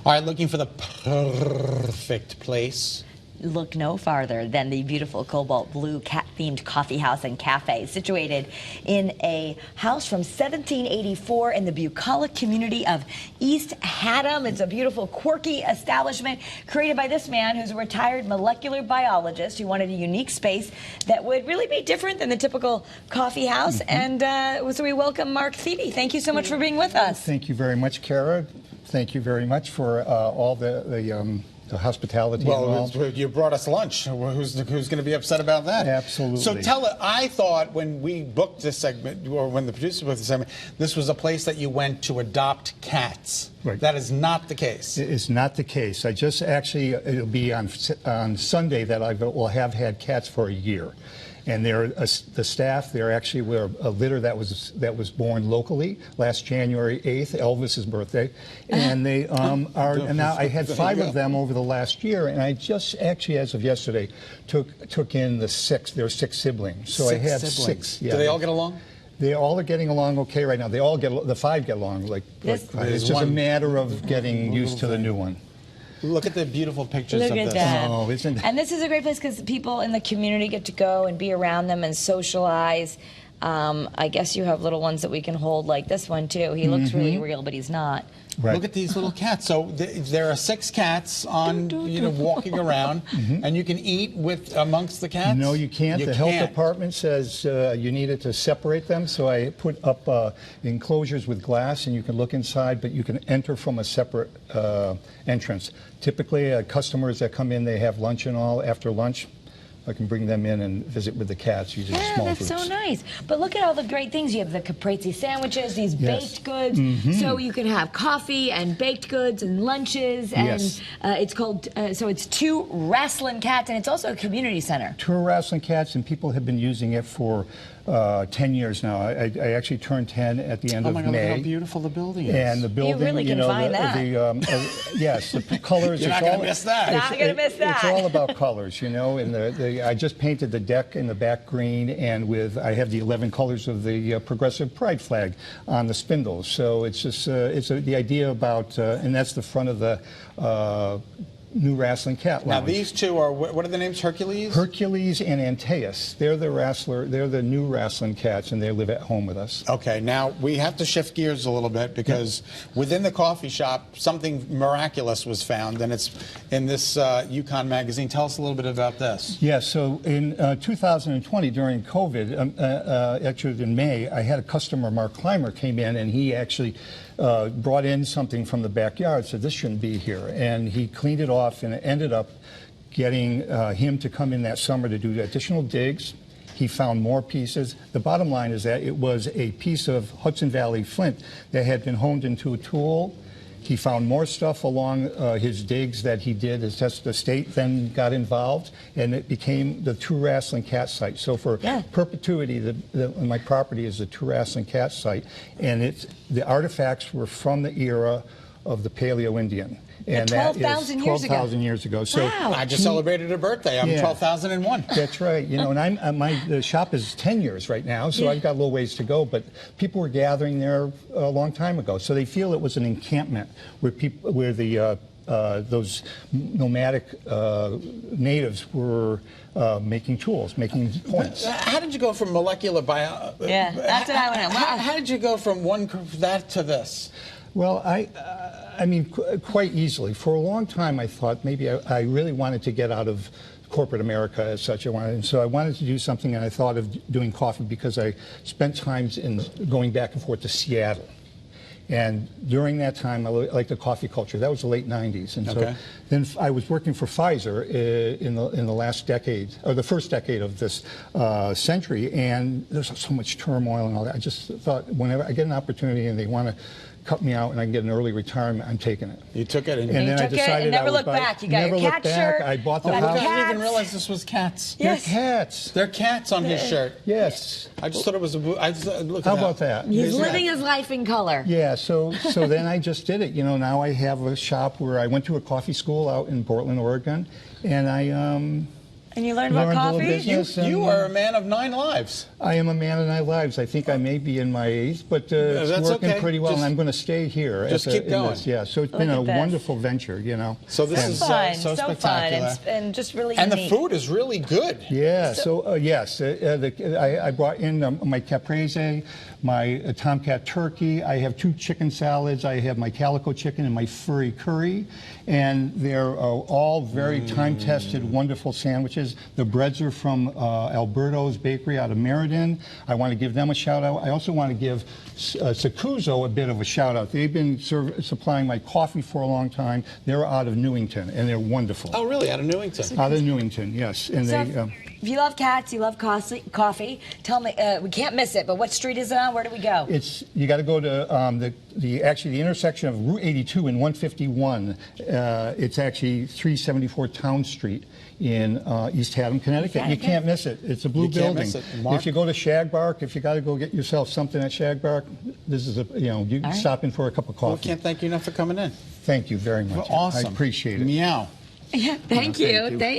All right, looking for the perfect place. Look no farther than the beautiful cobalt blue cat-themed coffee house and cafe situated in a house from 1784 in the bucolic community of East Haddam. It's a beautiful, quirky establishment created by this man who's a retired molecular biologist who wanted a unique space that would really be different than the typical coffee house. And so we welcome Mark Thede. Thank you so much for being with us. Thank you very much, Kara. Thank you very much for all the hospitality. Well, you brought us lunch. Who's going to be upset about that? Absolutely. So tell it. I thought when we booked this segment, or when the producer booked this segment, this was a place that you went to adopt cats. Right. That is not the case. It is not the case. I just it'll be on Sunday that I will have had cats for a year. And they're the staff. They're actually a litter that was born locally last January 8th, Elvis's birthday, and they are. And now I had 5 of them over the last year, and I just actually, as of yesterday, took in the 6th. There are 6 siblings, so I have siblings. 6. Yeah. Do they all get along? They all are getting along okay right now. They all the 5 get along it's just a matter of getting used to the new one. Look at the beautiful pictures of this. That. Oh, isn't it? And this is a great place because people in the community get to go and be around them and socialize. I guess you have little ones that we can hold like this one, too. He looks really real, but he's not. Right. Look at these little cats. So there are 6 cats on, walking around, and you can eat amongst the cats? No, you can't. The health department says you needed to separate them, so I put up enclosures with glass, and you can look inside, but you can enter from a separate entrance. Typically, customers that come in, they have lunch and all. After lunch, I can bring them in and visit with the cats using small groups. That's so nice. But look at all the great things. You have the caprese sandwiches, these baked goods. So you can have coffee and baked goods and lunches. And it's called, so it's 2 Wrasslin Cats, and it's also a community center. 2 Wrasslin Cats, and people have been using it for 10 years now. I actually turned 10 at the end of May. Oh my God, look how beautiful the building is. And the building, you really can find that. Yes, the colors. You're not going to miss that. Not going to miss that. It's all about colors, and I just painted the deck in the back green, and I have the 11 colors of the Progressive Pride flag on the spindles. So it's just the idea about, and that's the front of the new Wrasslin Cat Lounge. Now these 2 are, what are the names? Hercules? Hercules and Antaeus. They're the new Wrasslin Cats, and they live at home with us. Okay, now we have to shift gears a little bit because within the coffee shop, something miraculous was found, and it's in this Yukon magazine. Tell us a little bit about this. Yes, so in 2020, during COVID, actually in May, I had a customer, Mark Clymer, came in, and he actually brought in something from the backyard, said this shouldn't be here, and he cleaned it off, and it ended up getting him to come in that summer to do additional digs. He found more pieces. The bottom line is that it was a piece of Hudson Valley flint that had been honed into a tool. He found more stuff along his digs that he did. The state then got involved, and it became the 2 Wrasslin Cat site. So for perpetuity, my property is the 2 Wrasslin Cat site, and the artifacts were from the era of the Paleo-Indian. And 12,000 years ago. 12,000 years ago. So I just celebrated a birthday. I'm 12,001. That's right. And the shop is 10 years right now, so I've got a little ways to go. But people were gathering there a long time ago, so they feel it was an encampment where those nomadic natives were making tools, making points. How did you go from molecular biology? Yeah, that's what I want to know. How did you go from that to this? Well, I mean, quite easily. For a long time, I thought maybe I really wanted to get out of corporate America as such. And so I wanted to do something, and I thought of doing coffee because I spent times in going back and forth to Seattle. And during that time, I liked the coffee culture. That was the late 90s. And so then I was working for Pfizer in the last decade, or the first decade of this century, and there's so much turmoil and all that. I just thought whenever I get an opportunity and they want to cut me out and I can get an early retirement, I'm taking it. You took it, and then I decided never looked back. You got your cat shirt. I bought the house. I didn't even realize this was cats. Yes. They're cats. They're cats on his shirt. Yes. I just thought it was look. How about that? He's living his life in color. Yeah. So then I just did it. Now I have a shop where I went to a coffee school out in Portland, Oregon, and I And you learned about Learned a little coffee? business. You are a man of 9 lives. I am a man of 9 lives. I think I may be in my 8th, but it's that's working okay. pretty well, Just- and I'm going to stay here. just keep going. Yeah, so it's been Look a at this. wonderful venture, you know. So this is Fun, so so fun, spectacular. and just really And the unique. food is really good. Yeah, so yes, I brought in my caprese, my tomcat turkey. I have 2 chicken salads. I have my calico chicken and my furry curry. And they're all very time-tested, wonderful sandwiches. The breads are from Alberto's Bakery out of Meriden. I want to give them a shout-out. I also want to give Sakuzo a bit of a shout-out. They've been supplying my coffee for a long time. They're out of Newington, and they're wonderful. Oh, really? Out of Newington? Out of Newington, yes. And So, they... if you love cats, you love coffee, tell me, we can't miss it, but what street is it on? Where do we go? You got to go to the intersection of Route 82 and 151. It's actually 374 Town Street in East Haddam, Connecticut. You can't miss it. It's a blue You can't building. miss it. Mark? If you go to Shagbark, if you got to go get yourself something at Shagbark, this is you can stop in for a cup of Well, we coffee. can't thank you enough for coming in. Thank you very much. Awesome. I appreciate it. Meow. Yeah, thank you. you. Thank